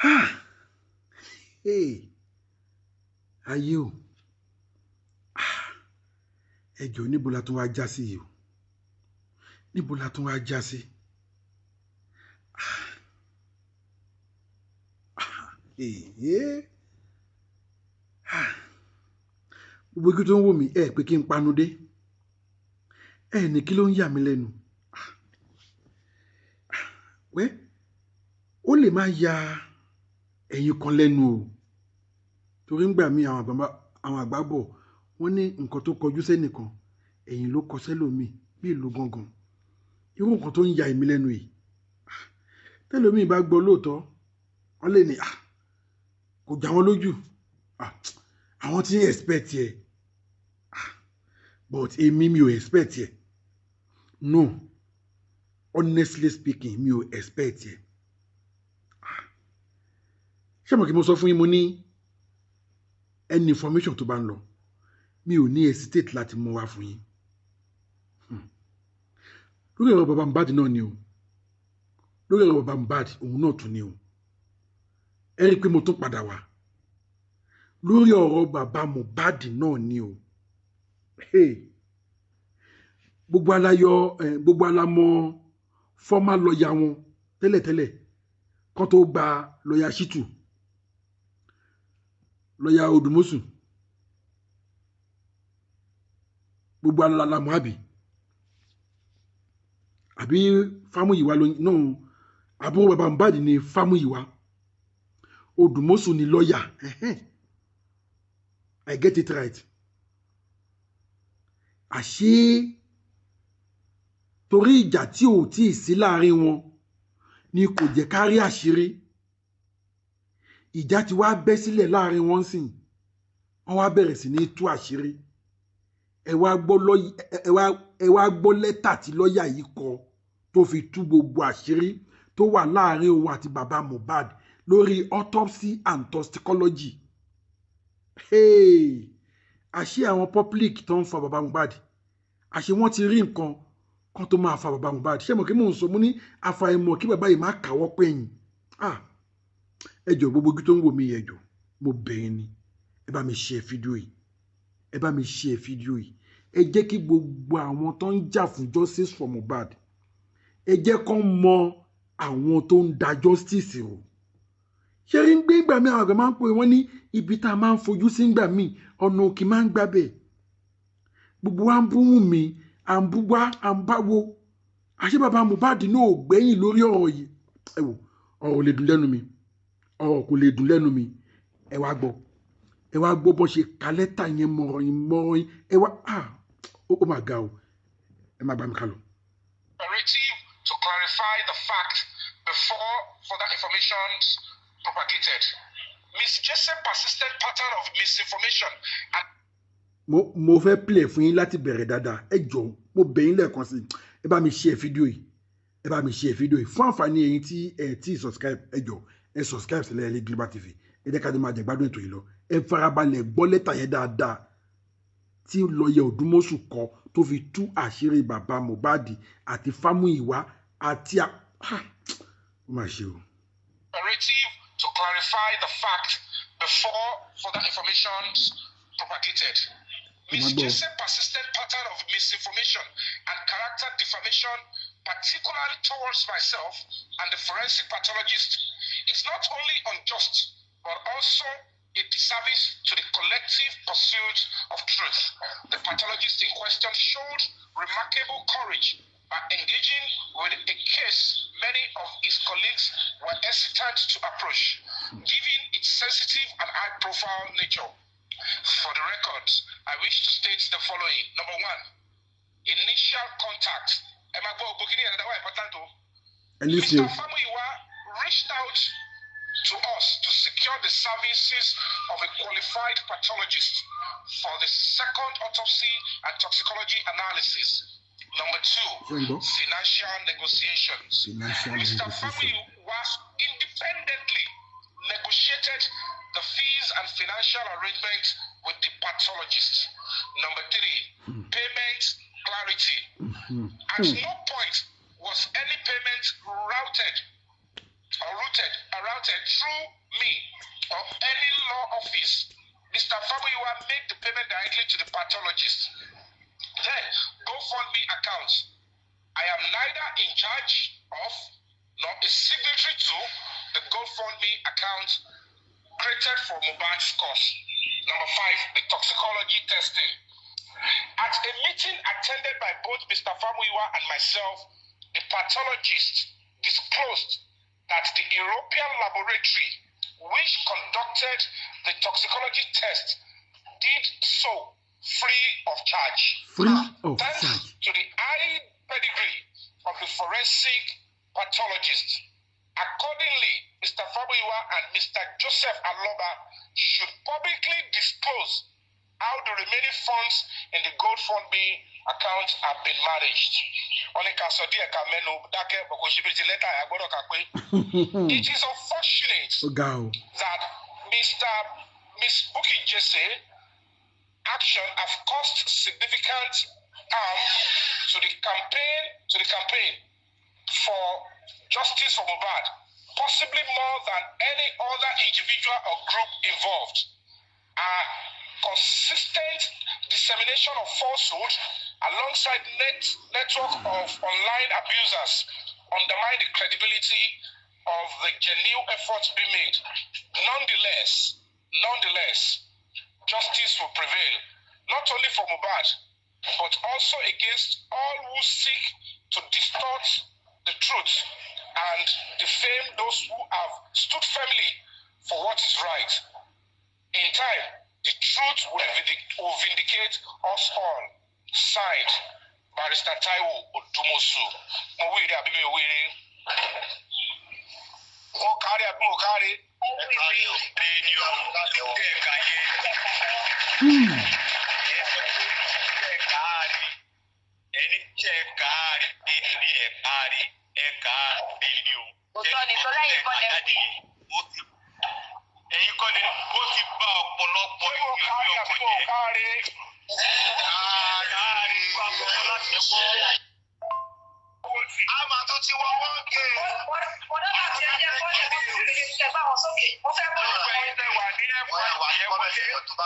Ah, hey, are you? Ẹjọ́ níbo la tún wá já sí yìí o? Níbo la tún wá já sí? Gbogbo igi tó ń wò mí ẹ pé kí n panu dé. Ẹ ní kí ló ń yà mí lẹ́nu? Wẹ́, ó lè máa ya ẹ̀yin kan lẹ́nu o. Torí ń gbà mí àwọn àgbà bọ̀ wọ́n ní nǹkan tó kọjú sẹ́nìkan ẹ̀yin ló kọ sẹ́lòmíì bí ìlú gangan. Irú nǹkan tó ń ya èmi lẹ́nu yìí. Tẹ́lòmíì bá gbọ́ lóòótọ́ wọ́n lè ní kò já wọn lójú. Àwọn tí ń expect ẹ. But èmi mi ò expect ẹ. No. Honestly speaking, mi ò expect ẹ. Ṣé mo kí mo sọ fún yín mo ní any information tó bá ń lọ mi ò ní hesitate láti mú wá fún yín. Lórí ọ̀rọ̀ bàbá Mohbad náà ni o. Lórí ọ̀rọ̀ bàbá Mohbad òun náà tún ni o. Ẹ rí i pé mo tún padà wá. Lórí ọ̀rọ̀ bàbá Mohbad náà ni o. Gbogbo alámọ̀ former lawyer wọn tẹ́lẹ̀tẹ́lẹ̀ kan tó gba lawyer Shitu, lawyer Odunmosu. Gbogbo alámọ̀ àbí Fámúyìwá náà àbúrò bàbá Mohbad ni Fámúyìwá. Odunmosu ni lawyer. I get it right. Àṣé torí ìjà tí ò tí ì sí láàrin wọn ni kò jẹ́ ká rí àṣírí. Ìjà ti wá bẹ́ sílẹ̀ láàrin wọn sìn. Wọ́n wá bẹ̀rẹ̀ sí ní tú àṣírí. Ẹ wá gbọ́ lẹ́tà tí lọ́yà yìí kọ tó fi tú gbogbo àṣírí tó wà láàrin òun àti bàbá Mohbad lórí autopsy and toxicology. Àṣé àwọn public tó ń fa bàbá Mohbad àṣé wọ́n ti rí nǹkan kan tó máa fa bàbá Mohbad. Ṣé mo kí mò ń sọ mo ní àfàìmọ̀ kí bàbá yìí má kàwọ́ pẹ̀yìn. Ẹ jọ̀ọ́ gbogbo ojú tó ń wò mí ẹ jọ̀ọ́ mo bẹ̀ yín ni ẹ bá mi share fídíò yìí. Ẹ bá mi share fídíò yìí. Ẹ jẹ́ kí gbogbo àwọn tó ń jà fún justice for Mohbad ẹ jẹ́ kó mọ àwọn tó ń da justice o. Ṣé rí ń gbé ìgbà mi àwọn àgbà máa ń pè wọ́n ní ibi tá a máa ń fojú sí ìgbà mi ọ̀nà òkè máa ń gbábẹ̀. Gbogbo wa ń bú Wùnmí à ń bú wá à ń báwo. Àṣé bàbá Mohbad náà ò gbẹ́yìn lórí ọ̀rọ̀ yìí. Ẹ wò ọ̀rọ̀ ò lè dùn lẹ́nu mi. Ọ̀rọ̀ kò lè dùn lẹ́nu mi. Ẹ wá gbọ́ bó ṣe ka lẹ́tà yẹn mọ̀rìn. Ẹ wá ó mà ga o. Ẹ má bá mi ká lọ. To clarify the fact before further information propagated. Miss Jesse persistent pattern of misinformation. Mo fẹ́ play fún yín láti bẹ̀rẹ̀ dáadáa. Ẹ jọ̀ọ́ mo bẹ̀ yín lẹ́ẹ̀kan sí. Ẹ bá mi share fídíò yìí. Ẹ bá mi share fídíò yìí. Fún àǹfààní ẹ̀yin tí ẹ ti subscribe ẹ jọ̀ọ́ ẹ subscribe sí LARIN Global TV. Ẹ jẹ́ ká jọ máa jẹ gbádùn ètò yìí lọ. Ẹ farabalẹ̀ gbọ́ lẹ́tà yẹn dáadáa tí lọ́yẹ̀ Odunmosu kọ tó fi tú àṣírí bàbá Mohbad àti Fámúyìwá àti ó mà ṣe o. To clarify the fact before further information propagated. Miss Jesse persistent pattern of misinformation and character defamation, particularly towards myself and the forensic pathologist, is not only unjust, but also a disservice to the collective pursuit of truth. The pathologist in question showed remarkable courage by engaging with a case many of his colleagues were hesitant to approach, given its sensitive and high-profile nature. For the record, I wish to state the following. Number one, initial contact. Mr. Fámúyìwá reached out to us to secure the services of a qualified pathologist for the second autopsy and toxicology analysis. Number two, financial negotiations. Mr. Fámúyìwá independently negotiated the fees and financial arrangements with the pathologist. Number three, payment clarity. At no point was any payment routed around routed through me or any law office, Mr. Famuyiwa make the payment directly to the pathologist. Then, GoFundMe accounts. I am neither in charge of nor a signatory to the GoFundMe account created for Mohbad's cause. Number 5, the toxicology testing. At a meeting attended by both Mr. Famuyiwa and myself, the pathologist disclosed that the European laboratory which conducted the toxicology test did so free of charge. Thanks to the high pedigree of the forensic pathologist. Accordingly, Mr. Famuyiwa and Mr. Joseph Aloba should publicly disclose how the remaining funds in the GoFundMe account have been managed. It is unfortunate that Miss Buki Jesse action have caused significant harm to the campaign for justice for Mohbad, possibly more than any other individual or group involved. Consistent dissemination of falsehood alongside network of online abusers undermine the credibility of the genuine efforts being made. Nonetheless, justice will prevail, not only for Mohbad, but also against all who seek to distort the truth and defame those who have stood firmly for what is right. In time, the truth will vindicate us all. Signed, Barrister Taiwo Odunmosu. Mowiri abibi owiri. Mokari abi mokari.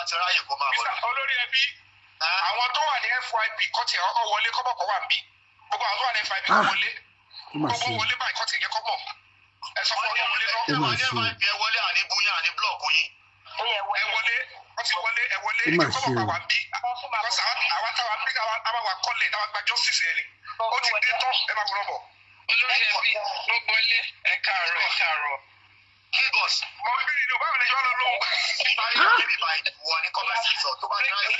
Olórí ẹbí àwọn tó wà ní FYP kọ́tì ọkọ̀ wọlé kọ́bọ̀kọ́ wà ń bí gbogbo àwọn tó wà ní FYP kọ́ wọlé gbogbo wọlé báyìí kọ́tì yẹ kọ́bọ̀ ẹ sọ fún ọkọ̀ wọlé náà ẹ wọlé àní búyà àní blọọkù yín ẹ wọlé kọ́tì wọlé ẹ wọlé kọ́bọ̀kọ́ wà ń bí kọ́sà àwọn táwa bí àwọn wà kọ́lẹ̀ táwa gba justice yẹn ni ó ti dé tán ẹ máa gbọ́dọ̀ bọ̀. Olórí ẹbí gbogbo ilé ẹ káàárọ̀. Lagos. Mo ń bèrè ní báwo ni yọ lọ lóhùn. Báyìí ló ń bá ìwọ ní kọ́mẹ́sì sọ tó bá dá ọ̀rọ̀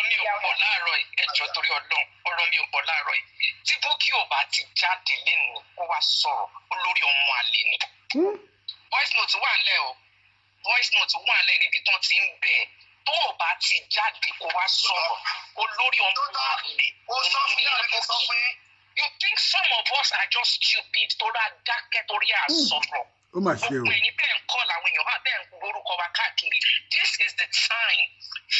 mi ò pọ̀ láàárọ̀ ẹjọ́ torí ọdún ọ̀rọ̀ mi ò pọ̀ láàárọ̀ yìí. Tí Bókí ò bá ti jáde lẹ́nu kó wá sọ̀rọ̀ olórí ọmọ àlè ni. Voice note wà ńlẹ̀ o. Voice note wà ńlẹ̀ níbi tán ti ń bẹ̀. Tó o bá ti jáde kó wá sọ̀rọ̀ olórí ọmọ àlè. Ó sọ fún yàrá kí n sọ fún yín. You think some of us are just stupid? Tora dákẹ́ torí àsọ̀rọ̀. Gbogbo ẹ̀yin bẹ́ẹ̀ ń kọ́ làwọn èèyàn bẹ́ẹ̀ ń gbórúkọ wa káàkiri. This is the time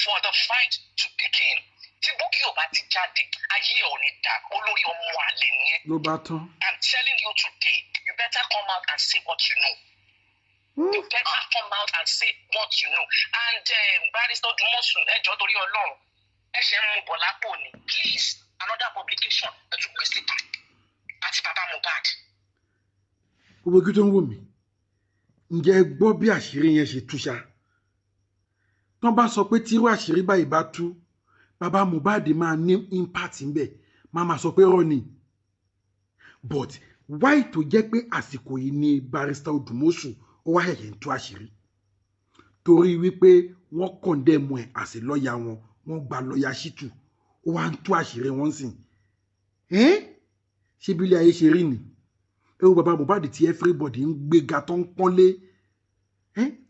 for the fight to begin. Tí Bókí ò bá ti jáde, ayé ò ní dá olórí ọmọ àlè nìyẹn. Ló bá tán. I'm telling you today, you better come out and say what you know. You better come out and say what you know. And Barrister Odunmosu, ẹjọ́ torí Ọlọ́run, ẹ ṣe ń mú bọ̀ lápò ni. Please. Another publication that you present àti bàbá Mohbad. Gbogbo kí tó ń wò mí ǹjẹ́ gbọ́ bí àṣírí yẹn ṣe tú ṣá tán bá sọ pé tírú àṣírí báyìí bá tú bàbá Mohbad máa ní impact ńbẹ̀ máa sọ pé rọ́ ni but why tó jẹ́ pé àsìkò yìí ni Barrister Odunmosu ó wá ẹ̀yẹ̀ ń tú àṣírí torí wípé wọ́n condemn ẹ̀ as a lọ́ọ̀yà wọ́n gba lọ́ọ̀yà Ṣítù ó wá ń tú àṣírí wọn sìn ṣé bí ilé ayé ṣe rí ni ẹ wo bàbá Mohbad tí everybody ń gbéga tó ń pọ́nlé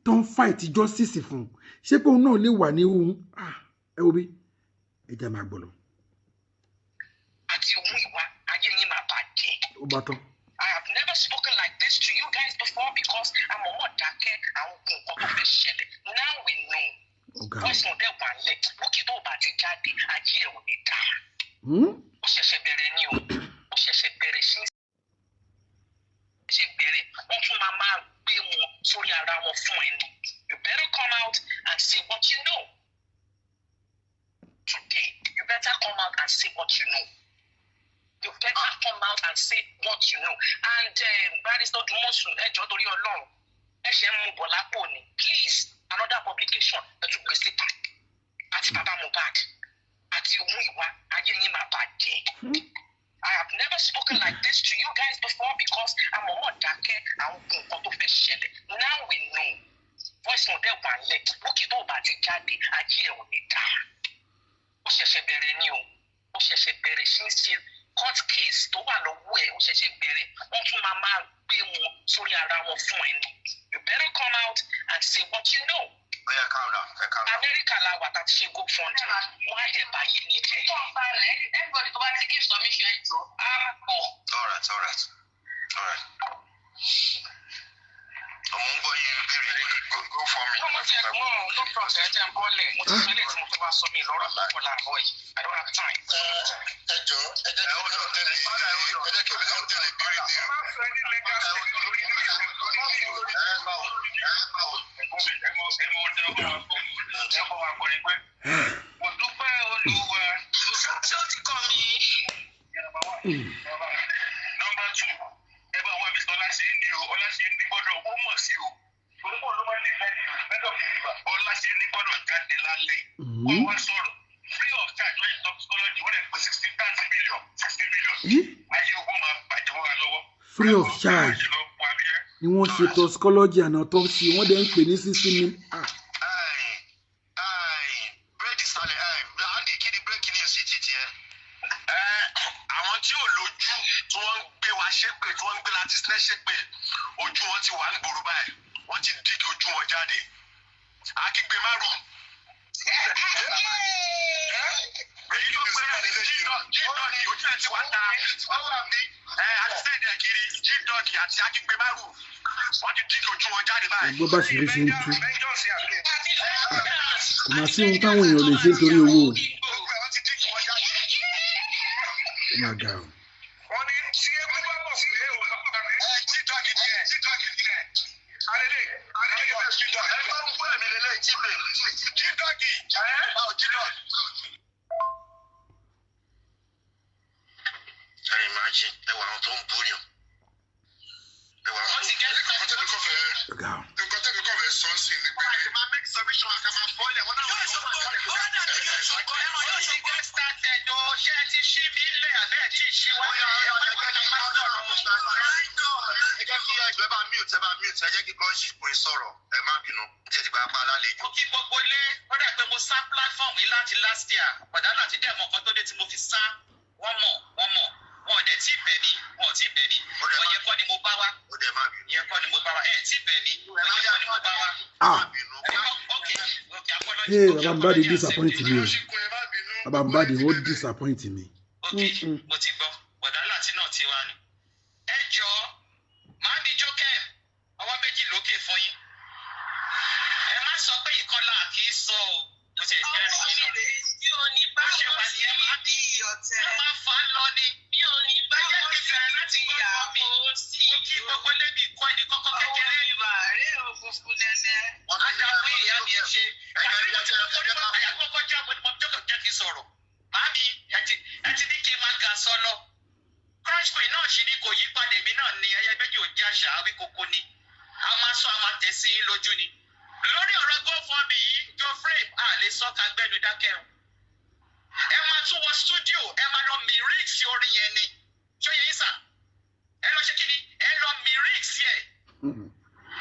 tó ń fight justice fún ṣé pé òun náà lè wà ní ohun ẹ wo bí ẹ jẹ́ máa gbọ́ lọ. àti ohun ìwà ayé yín máa bàjẹ́. ó bá tán. I have never spoken like this to you guys before because I'm ọmọ dákẹ́ àwọn nǹkan tó fẹ́ ṣẹlẹ̀. Now we know. Voice note wà lẹ̀ Bókí tó bá ti jáde ayé ẹ̀ ò ní dá. Ó ṣẹ̀ṣẹ̀ bẹ̀rẹ̀ ni o. Ó ṣẹ̀ṣẹ̀ bẹ̀rẹ̀ sí. sórí ara wọn fún ẹni. You better come out and say what you know. Today, you better come out and say what you know. You better come out and say what you know. And Barrister Odunmosu, ẹjọ́ torí Ọlọ́run, ẹ ṣe ń mú bọ̀ lápò ni. Please, another publication ẹ tún gbé síta. Àti bàbá Mohbad, àti Òmùìwà, ayé yín máa bàjẹ́. I have never spoken like this to you guys before because I'm a more darker and now we know. Voice note wà lẹ̀, lókè tó bá ti jáde, ayé ẹ̀ ò ní dá. Ó ṣẹ̀ṣẹ̀ bẹ̀rẹ̀ ni o. Ó ṣẹ̀ṣẹ̀ bẹ̀rẹ̀ sí ń ṣe court case tó wà lọ́wọ́ ẹ̀, ó ṣẹ̀ṣẹ̀ bẹ̀rẹ̀. Wọ́n tún máa gbé wọn sórí ara wọn fún ẹni. You better come out and say what you know. Oh yeah, calm down. America la wà tá ti ṣe go fund. Why dẹ̀ báyìí ní jẹ́? Everybody tó bá ti give submission ètò àpò. All right. Ọmọ yìí béèrè go for me. No problem, ẹ jẹ́ ń bọ́lẹ̀. Mo ti sọ ilé tí mo tó bá sọ mi lọ́rọ̀ púpọ̀ láàbọ̀ yìí. I don't have time. Ẹ jẹ́ kí mi lọ tẹ̀lé béèrè ní o. Number 2, ẹgbẹ́ àwọn àmì Ọláṣẹ́ni gbọ́dọ̀ ó mọ̀ sí o. Orúkọ ló máa ń lè fẹ́ mẹ́tọ̀ fún ìgbà. Ọláṣẹ́ni gbọ́dọ̀ jáde lálẹ́. Wọ́n wá sọ̀rọ̀ free of charge lórí toxicology wọ́n lè pè 60 million. Ayé owó máa bàjẹ́ wọ́n wá lọ́wọ́. Free of charge ni wọ́n ṣe toxicology and autopsy wọ́n dẹ̀ ń pè ní 60 million. Bírèdì sálẹ̀ láàdì kí ni bírèkì ní èsì títí ẹ. Àwọn tí ò lójú tí wọ́n ń gbé wa ṣépè tí wọ́n ń gbé láti sinẹ́ ṣépè ojú wọn ti wà ń gbòòrò báyìí wọ́n ti dígì ojú wọn jáde. Akígbe márùn. Èyí ló pé jíndọ̀gì ojú ẹ̀ ti wá ta. Àtisẹ́ẹ̀dì kiri jíndọ̀gì àti akígbe márùn. Wọ́n ti dígì ojú wọn jáde báyìí. Ẹgbẹ́ bá ṣe lè ṣe ń tú. Kò máa sí ohun táwọn èèyàn lè ṣe nítorí owó. Ó máa ga o. Wọ́n ní tí ewu bá bọ̀ sí ilé òun náà jíndọ̀gì ni ẹ̀. Alele, jíndọ̀gì. Ẹ máa ń gbọ́ ẹ̀mí lélẹ̀ jíbe. Jíndọ̀gì. Jíndọ̀gì. Imagine, ẹwà àwọn tó ń búyàn. Wọ́n ti gẹ́ nǹkan tẹ́lẹ̀ kọ́ fẹ́ sọ sí ni pé. Wọ́n ti máa make submission àkàmà bọ́ọ̀lẹ̀ wọn náà wọ́n yóò máa kọ́ ẹ̀kọ́. yóò ti get started o, ṣé ẹ ti ṣí mi lẹ̀ àbẹ́ ẹ̀ tí ì ṣí wá. Ẹ jẹ́ kí ẹgbẹ́ bá mute ẹ jẹ́ kí bọ́ọ̀ṣì pín sọ̀rọ̀ ẹ má bínú tẹ̀ ti gba apá lálejò. Mo kí gbogbo ilé, ó dà pé mo sá platform yìí láti last year. Pàdánù àti dẹ́mọ̀ kan tó dé tí mo fi sá. Wọ́n mọ̀. Wọn ò dẹ̀ tí bẹ̀ mí. Ọ̀yẹ́ kọ́ ni mo bá wá. Ó dẹ̀ má bínú. Ìyẹn kọ́ ni mo bá wá. Ẹ̀ tí bẹ̀ mí. Ọ̀yẹ́ kọ́ ni mo bá wá. Hey, Baba Mohbad disappoint me o. Baba Mohbad wọ́n disappoint me. Mo ti gbọ́. Pàdánù àti náà ti wá ni. Ẹ jọ̀ọ́, máa ń di jókè. Ọwọ́ méjì lókè fún yín. Ẹ má sọ pé ìkọlà kì í sọ o. Mo ti jẹ́ sí i. Mi ò ní bá ṣe wà ní ẹ máa bí ọ̀tẹ̀. Ẹ máa fà á lọ ni. Mi ò ní bá jẹ́ kí bẹ̀rẹ̀ láti gbọ́dọ̀ mi. Mo kí gbogbo lébi kọ́ ẹni kọ́kọ́ kékeré. Ìwà rẹ̀ ò funfun nẹ́nẹ́. Adágún ìyá mi ẹ ṣe. Àyàkọ́kọ́ jẹ́ àbọ̀ ni mo jẹ́ kí n sọ̀rọ̀. Màámi, ẹ ti ní kí n máa ga sọ lọ. Crush queen náà ṣì ní kò yí padà èmi náà ni ẹyẹ méjì ò jẹ́ àṣà àwí kókó ni. A máa sọ a máa tẹ̀ sí i lójú ni. Lórí ọ̀rọ̀ GoFundMe yìí, Joe Frame, a lè sọ ká gbẹ́nu dákẹ́ o. Ẹ máa tún wọ studio, ẹ máa lọ mìíràn sí orin yẹn ni. Ṣé yẹ yín sà? Ẹ lọ ṣe kí ni? Ẹ lọ mìíràn sí ẹ̀.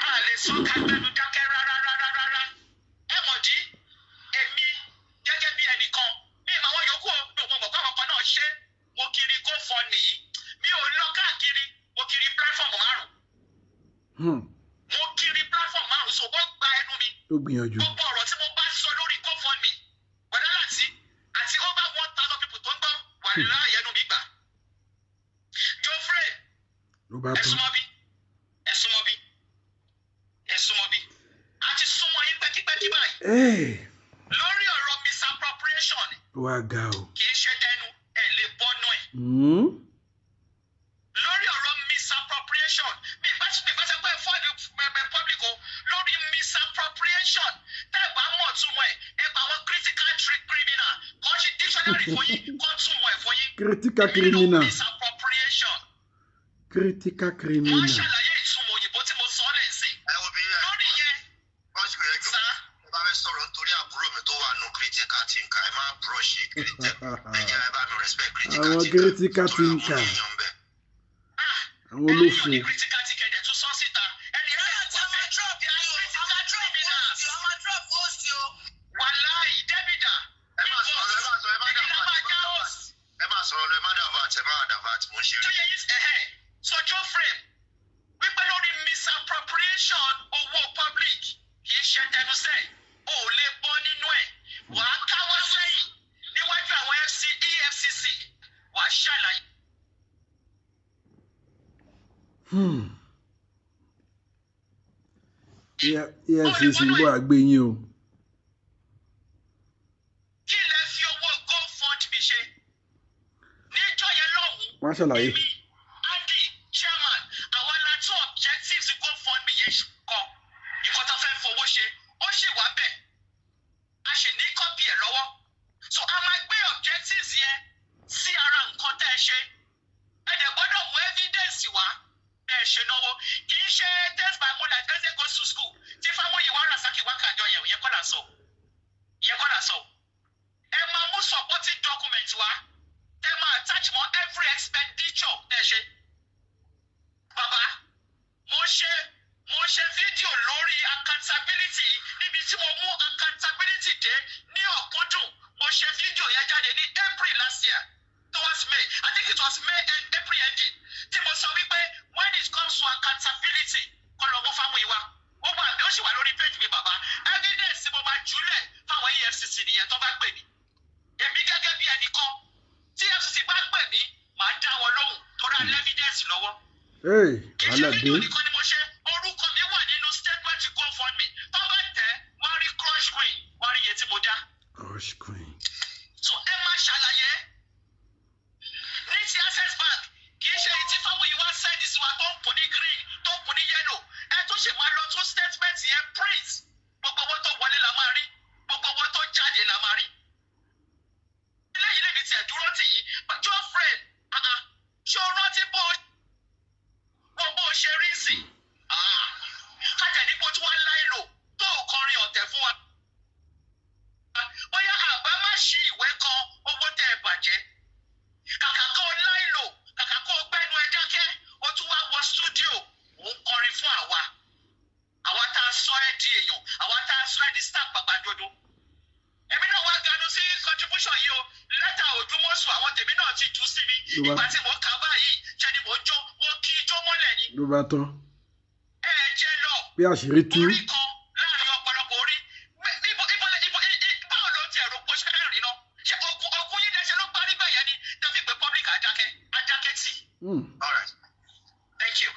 A lè sọ ká gbẹ́nu dákẹ́ rárá. Ẹ mọ̀ dí, èmi gẹ́gẹ́ bí ẹnìkan, bí ìmọ̀ àwọn yòókù mo mọ̀ káwọn kan náà ṣe, mo kiri GoFundMe yìí. Mi ò lọ káàkiri, mo kiri platform 5. Mo kiri platform 5, so wọ́n gba ẹnu mi. Ó gbìyànjú. Gbogbo ọ̀rọ̀ tí mo bá sọ lórí GoFundMe, pẹ̀lú àti over 1,000 people tó ń gbọ́ wà láàyè ẹnu mi gbà. Joe Frame, ẹ súnmọ́ bí. A ti súnmọ́ yín pẹ́kípẹ́kí báyìí. Lórí ọ̀rọ̀ misappropriation. Wá ga o. Kì í ṣe dẹnu, ẹ lè bọ́nú ẹ̀. Lórí ọ̀rọ̀ misappropriation, mi bá ṣe pé fọ́ọ̀dù public o, misappropriation. Tẹ́ bá mọ̀ túmọ̀ ẹ̀ bá wọn critical criminal. Kọ́ ṣe dictionary fún yín, kọ́ túmọ̀ ẹ̀ fún yín. Critical criminal. Misappropriation. Critical criminal. Wọ́n ṣàlàyé ìtumọ̀ òyìnbó tí mo sọ ọ́ lè sìn. Ẹ wo bí yẹn. Lórí yẹn. Wọ́n ṣe rẹ̀ gbọ́. Ẹ bá fẹ́ sọ̀rọ̀ nítorí àbúrò mi tó wà nù critical thinker. Ẹ máa brush critical. Ẹ jẹ́ ẹ bá mi respect critical thinker. Àwọn critical thinker. Àwọn olófo. Critical thinker dẹ̀ tún sọ síta. Ẹni ẹ̀ wá fẹ́ drop criminals. Wàláì débìdà. Ẹ máa sọ̀rọ̀ ẹ máa dàvat mo ṣe rí. So Joe frame wípé lórí misappropriation owó public kì í ṣe tẹnusẹ̀ ò lè bọ́ nínú ẹ̀ wàá káwọ́ sẹ́yìn níwájú àwọn EFCC wàá ṣàlàyé. EFCC wà gbé yín o. Kí lẹ fi owó GoFundMe ṣe níjọ́ yẹn lọ́hùn-ún. Wọ́n ṣàlàyé. Andy chairman àwọn aláàtú objectives GoFundMe yẹn kọ nǹkan tó fẹ́ fowó ṣe ó sì wá bẹ̀ a sì ní kọ́pì ẹ̀ lọ́wọ́ so a máa gbé objectives yẹn sí ara nǹkan tẹ́ ẹ ṣe ẹ dẹ̀ gbọ́dọ̀ mú evidence wá bẹ́ẹ̀ ṣe náwó kì í ṣe test by moonlight ẹsẹ̀ goes to school tí Fámúyìwá Rasaki wá kàjọ yẹn kọ́ là sọ ẹ máa mú supporting document wá ẹ máa attach mọ́ every expenditure tẹ́ ṣe. Bàbá mo ṣe fídíò lórí accountability níbi tí mo mú accountability dé ní ọ̀kúndùn mo ṣe fídíò yẹn jáde ní April last year towards May I think it was May and April ending tí mo sọ wípé when it comes to accountability kọ́ lọ mú Fámúyìwá ó sì wà lórí page mi bàbá evidence tí mo bá jùlẹ̀ fáwọn EFCC nìyẹn tó bá pè mí èmi gẹ́gẹ́ bí ẹnìkan tí EFCC bá pè mí màá dá wọn lóhùn tó rà evidence lọ́wọ́. Kì í ṣe fídíò nìkan ni mo ṣe orúkọ mi wà nínú statement GoFundMe tó bá tẹ̀ wọ́n rí crush queen wọ́n rí iye tí mo dá. Crush queen. So ẹ máa ṣàlàyé ní ti Access Bank kì í ṣe etí Fámúyìwá send sí wa tó ń pò ní green tó ń pò ní yellow ẹ tó ṣe máa lọ tún statement yẹn print gbogbo owó tó wọlé la máa rí gbogbo owó tó jáde la máa rí. Eléyìí lè fi tiẹ̀ dúró tì yín bàjọ́ friend ṣé o rántí bó ṣe rí sí kájà ní bó tí wọ́n láì lò tó kọrin ọ̀tẹ̀ fún wa. Bóyá àbá má ṣí ìwé kan owó tẹ̀ ẹ̀ bàjẹ́ kàkà kó o láì lò kàkà kó o gbẹ́nu ẹ dákẹ́ o tún wá wọ stúdíò ò ń kọrin fún àwa tá a sọ ẹ́ di èèyàn àwa tá a sọ ẹ́ di star pàpàdodo. Èmi náà wá ganu sí contribution yìí o lẹ́tà Odunmosu àwọn tèmi náà ti jù sí mi ìgbà tí mo kà báyìí ṣe ni mo jó mo kí ijó mọ́lẹ̀ ni. Ló bá tán. Ẹ jẹ́ lọ. Bí àṣírí tú. Orí kan láàrin ọ̀pọ̀lọpọ̀ orí báwo ló ti ẹ̀rọ pọ̀ ṣẹ́ rìn náà ṣe ogun yìí dẹ́sẹ̀ ló parí bẹ́yẹn ni dábì pé public adákẹ́ tì. All right. Thank you.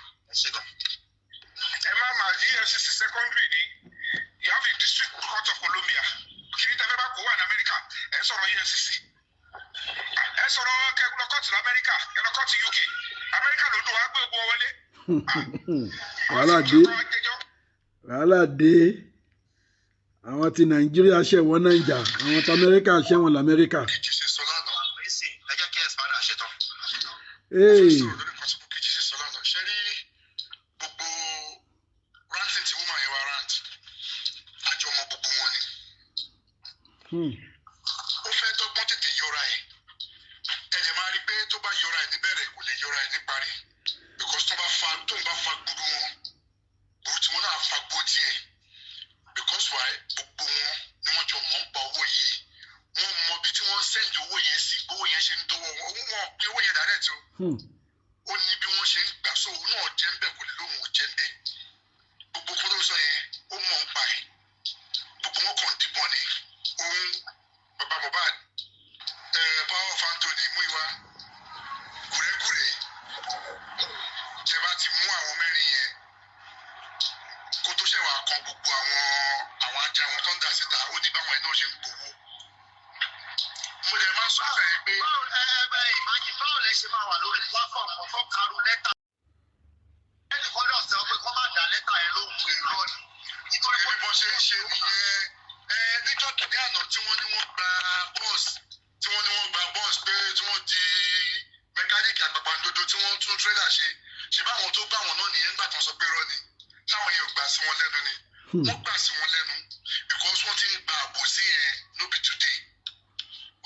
Ẹ má máa EFCC secondary ni you have the District Court of Columbia kiri tẹ́fẹ́ bá kó wà ní Amẹ́ríkà ẹ sọ̀rọ̀ EFCC ẹ sọ̀rọ̀ kẹlọ kọ́ọ̀tù ní Amẹ́ríkà kẹlọ kọ́ọ̀tù UK Amẹ́ríkà ló dùn wá gbé ogun wọlé. Wàhálà dé àwọn ti Nàìjíríà ṣẹ̀wọ̀n Nàìjà àwọn ti Amẹ́ríkà ṣẹ̀wọ̀n l'Amẹ́ríkà. Ẹ jẹ́ kí ẹ sọ́dọ̀ àṣetán. Ó fẹ́ dọ́gbọ́n tètè yọra ẹ̀ ẹ̀yẹ̀ máa rí pé tó bá yọra ẹ̀ níbẹ̀rẹ̀ kò lè yọra ẹ̀ níparí because tó ń bá fa gbùrú wọn gbùrú tí wọn náà fa gbó díẹ̀ because why gbogbo wọn ni wọ́n jọ mọ̀ ń pa owó yìí wọ́n mọ ibi tí wọ́n sẹ́ǹdì owó yẹn sí owó yẹn ṣe ń dọ́wọ́ wọn wọn pé owó yẹn direct o ó ní bí wọ́n ṣe ń gbà so òun náà jẹ́ ń bẹ̀ kò lè lóhùn ò jẹ́ ń bẹ̀ gbogbo kó tó sọ yẹn ó mọ̀ ń pa ẹ̀ gbogbo wọn kàn dìbọn ni òun bàbá Mohbad power of Anthony Múyìwá gùrẹ́gùrẹ́ tẹ bá ti mú àwọn mẹ́rin yẹn kó tó ṣẹ̀wá kan gbogbo àwọn ajá wọn tó ń dà síta ó ní báwọn ẹ̀ náà ṣe ń gbowó. Mo lè máa sọ fẹ́ pé. Ìmájì báwo lẹ ṣe máa wà lórí platform ọ̀tọ̀ karu lẹ́tà. Ẹnì kan lọ sọ pé kọ́ máa dà lẹ́tà yẹn ló ń pè irọ́ ni. Nítorí pé brother ṣe báwọn tó bá wọn náà nìyẹn gbà tán sọ pé rọ ni táwọn yẹn ò gbà sí wọn lẹ́nu ni wọ́n gbà sí wọn lẹ́nu because wọ́n ti ń gba àbòsí yẹn no be today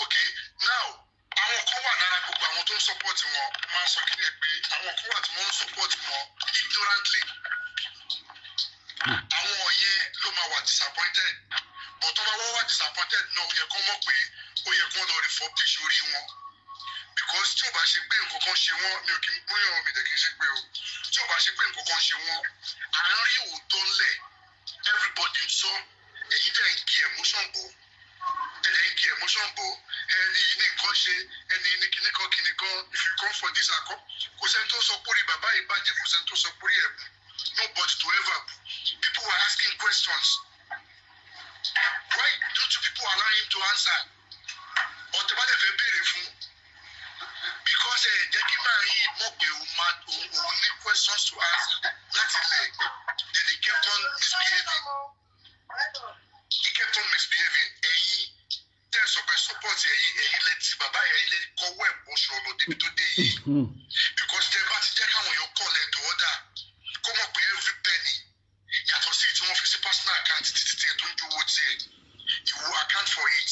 okay now àwọn kan wà lára gbogbo àwọn tó ń support wọn máa ń sọ kí ni pé àwọn kan wà tí wọ́n ń support wọn ignorantly àwọn yẹn ló máa wà disappointed but tó bá wọ́n wà disappointed náà ó yẹ kó mọ̀ pé ó yẹ kó lọ refurbish orí wọn because tí o bá ṣe pé nǹkan kan ṣe wọ́n mi ò kí ń gbóyàn mi dẹ̀ kí n ṣe pé o tí o bá ṣe pé nǹkan kan ṣe wọ́n à ń rí òótọ́ ńlẹ̀ everybody ń sọ èyí dẹ̀ ń kí emotion bọ̀ ẹni ní nǹkan ṣe ẹni ní kíníkan if you come for this akọ kò sẹ́ni tó sọ pórí bàbá yìí bàjẹ́ kò sẹ́ni tó sọ pórí ẹ̀ bù nobody to ever bù people were asking questions why don't you people allow him to answer ọ̀tẹ̀ bá dẹ̀ fẹ́ béèrè fún because ẹ jẹ́ kí máa yí mọ̀ pé òun ní questions to answer láti lẹ̀ then he kept on misbehaving ẹ̀yin tẹ́ sọ pé support ẹ̀yin lẹ́tí bàbá yẹn lè kọ́wọ́ ẹ̀ bọ́ ṣọ̀rọ̀ débi tó dé yìí because tẹ́ bá ti jẹ́ káwọn èèyàn kọ́ lẹ̀ tó ọ̀dà kó mọ̀ pé every penny yàtọ̀ sí tí wọ́n fi sí personal account títí tí ẹ̀ tó ń jówó tiẹ̀ you will account for it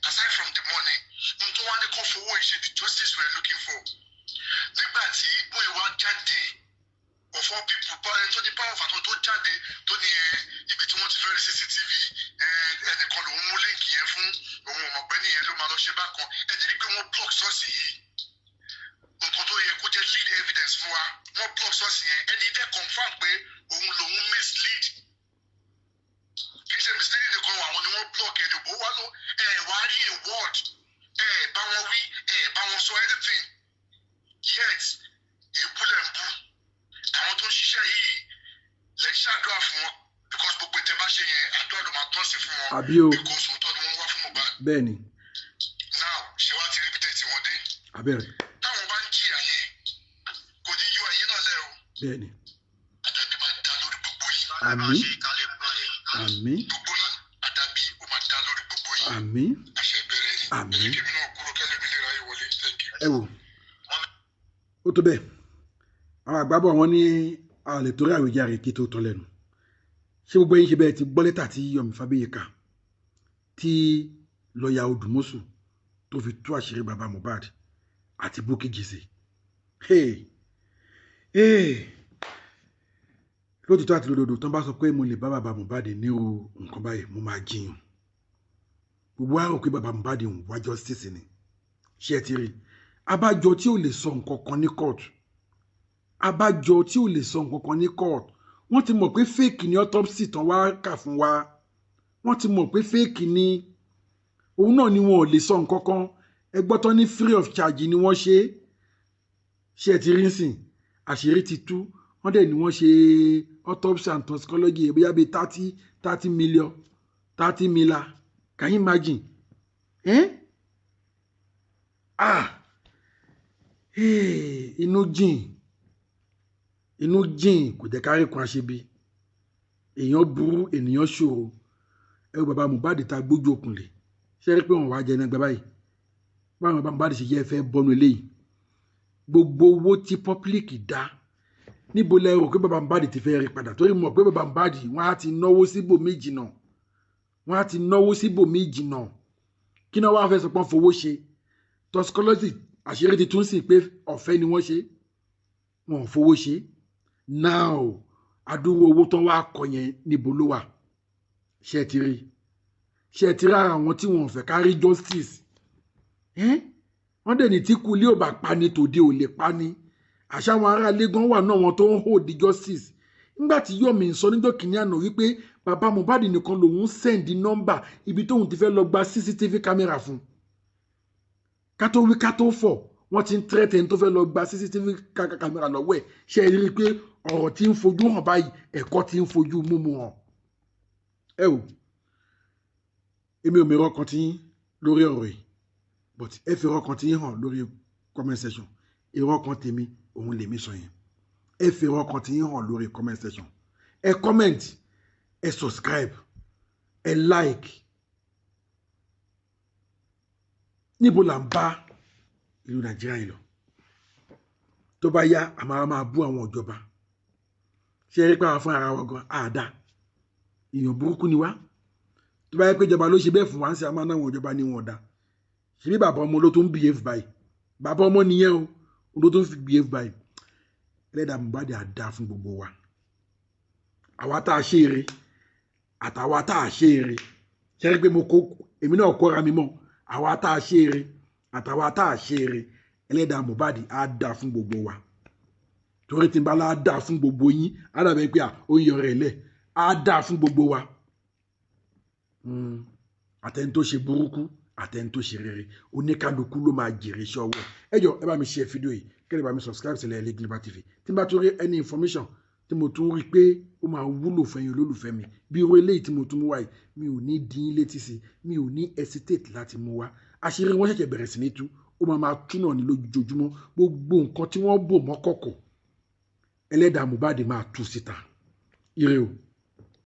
aside from the money n tó wá ní kó fowó ìṣe the justice we are looking for nígbà tí bóyá wá jáde of all people báyìí tó ní power of attorney tó jáde tó ní ibi tí wọ́n ti fẹ́ rí CCTV ẹnìkan lòún mú líǹkì yẹn fún òun ọ̀mọ̀gbẹ́ni yẹn ló máa lọ ṣe bákan ẹ̀jẹ̀ rí pé wọ́n block ṣọ́ọ̀ṣì yìí nǹkan tó yẹ kó jẹ́ lead evidence fún wa wọ́n block ṣọ́ọ̀ṣì yẹn ẹni dẹ́ confam pé òun lòún mislead kì í ṣe misleading nìkan àwọn ni wọ́n block ẹ̀dùn bó wá ló wá rí a word bá wọn wí bá wọn sọ anything yet èébúlẹ̀ ń bú àwọn tó ń ṣiṣẹ́ yìí lè ṣàdúrà fún wọn because gbogbo ìtẹ́ bá ṣe yẹn àdúrà ló máa tọ́ sí fún wọn because òótọ́ ni wọ́n wá fún Mohbad. bẹ́ẹ̀ni. now ṣé wàá ti rí ibi tẹ́tí wọn dé. abẹ́rẹ́. táwọn bá ń jìyà yẹn kò ní yọ ayé náà lẹ́ o. bẹ́ẹ̀ni. àdàbí máa dá lórí gbogbo yìí. àmín. àmín. gbogbo yìí àdàbí ó máa dá lórí gbogbo yìí. àmín. àṣẹ ìbẹ̀rẹ̀ ni. àmín. ẹ̀jẹ̀ kèmí náà kúrò kẹ́lẹ́ mi lè ráyè wọlé thank you. ẹ wò ó tó bẹ́ẹ̀ àwọn àgbàbọ̀ wọn ní a lè torí àwíjàre kí tó tọ́ lẹ́nu ṣé gbogbo yín ṣe bẹ́ẹ̀ ti gbọ́ lẹ́tà tí Yomi Fábíyì kà tí lọ́ọ̀yà Odunmosu tó fi tú àṣírí bàbá Mohbad àti Bukky Jesse lótìtọ́ àti lódodo tán bá sọ pé mo lè bá bàbá Mohbad ní o nǹkan báyìí mo máa jiyàn gbogbo àrò pé bàbá Mohbad ń wá justice ni ṣé ẹ ti rí abájọ tí ò lè sọ nǹkan kan ní court abájọ tí ò lè sọ nǹkan kan ní court wọ́n ti mọ̀ pé fake ni autopsy tán wá kà fún wa wọ́n ti mọ̀ pé fake ni òun náà ni wọn ò lè sọ nǹkan kan ẹgbọ́n tán ní free of charge ni wọ́n ṣe ẹ ti rí sìn àṣírí ti tú wọ́n dẹ̀ ni wọ́n ṣe autopsy and toxicology bóyá bíi 30 million 30 mila can you imagine inú jìn kò jẹ́ kárí kan àṣebi èèyàn burú ènìyàn ṣòro ẹ bàbá Mohbad ta gbójú okùn lè ṣe rí pé wọn wá jẹ ní ẹgbẹ́ báyìí báwọn bàbá Mohbad ṣe yẹ fẹ́ bọ́nu eléyìí gbogbo owó tí public dá níbo lẹ rò pé bàbá Mohbad ti fẹ́ rí padà torí mọ̀ pé bàbá Mohbad wọ́n á ti náwó síbò méjì náà kí náà wá fẹ́ sọ pé wọ́n fowó ṣe toxicology àṣírí ti tún sí pé ọ̀fẹ́ ni wọ́n ṣe wọn ò fowó ṣe now adúrú owó tó wá kọ yẹn níbo ló wà ṣe ti rí ara àwọn tí wọn ò fẹ́ kárí justice wọ́n dẹ̀ ní tí kú ilé ò bá pani tòde ò lè pani àṣà àwọn ará ilé gan wà náà wọn tó ń hold justice nígbà tí Yomi ń sọ níjọ́ kìíní àná wípé bàbá Mohbad nìkan lòun send nọ́mbà ibi tóun ti fẹ́ lọ gba CCTV camera fún ká tó wí ká tó fọ̀ wọ́n ti ń tẹ́tẹ̀ tó fẹ́ lọ gba CCTV camera lọ́wọ́ ẹ̀ ṣe rí i pé ọ̀rọ̀ tí ń fojú hàn báyìí ẹ̀kọ́ tí ń fojú múmu hàn ẹ o èmi ò mìíràn kan tí lórí ọ̀rọ̀ yìí but ẹ fi ọ̀rọ̀ kan tí hàn lórí comment section irọ́ kan tèmi òun lèmi sọ yẹn ẹ fi ọ̀rọ̀ kan tí hàn lórí comment section ẹ comment ẹ subscribe ẹ like níbo là ń bá ìlú Nàìjíríà yìí lọ tó bá yá a máa bú àwọn ìjọba ṣe rí pé àwọn fún ara wa gan àdá èèyàn burúkú ni wá tó bá yẹ pé ìjọba ló ṣe bẹ́ẹ̀ fún wa ń ṣe àmọ́ náà ìjọba ni wọn dá ṣe bí bàbá ọmọ ló tó ń behave báyìí bàbá ọmọ nìyẹn o ló tó ń fi behave báyìí ẹlẹ́dàá Mohbad àdá fún gbogbo wa àwa tá a ṣe eré àtàwa tá a ṣe eré ṣe rí pé èmi náà kóra mi mọ́ àwa tá a ṣe eré àtàwa tá a ṣe eré ẹlẹ́dàá Mohbad àdá fún gbogbo wa torí tí n bá lá dá fún gbogbo yín á dàbẹ̀ pé ó ń yọrọ ẹ̀ lẹ̀ á dá fún gbogbo wa àtẹni tó ṣe burúkú àtẹni tó ṣe rere oníkálukú ló máa jèrè iṣẹ́ ọwọ́ ẹ jọ̀ọ́ ẹ bá mi share fídíò yìí kẹ́lẹ́ bá mi subscribe sílẹ̀ LA Global TV tí n bá tún rí any information tí mo tún rí pé ó máa wúlò fẹ́yìn olólùfẹ́ mi bí irú eléyìí tí mo tún mú wá yìí mi ò ní dín létí sí mi ò ní hesitate láti mú wá àṣírí wọn ṣẹ̀ṣẹ̀ bẹ̀rẹ̀ sí ní tú ó máa tú náà ní lójoojúmọ́ gbogbo nǹkan tí wọ́n bò mọ́ kọ̀kọ̀ ẹlẹ́dàá Mohbad máa tú síta ire o.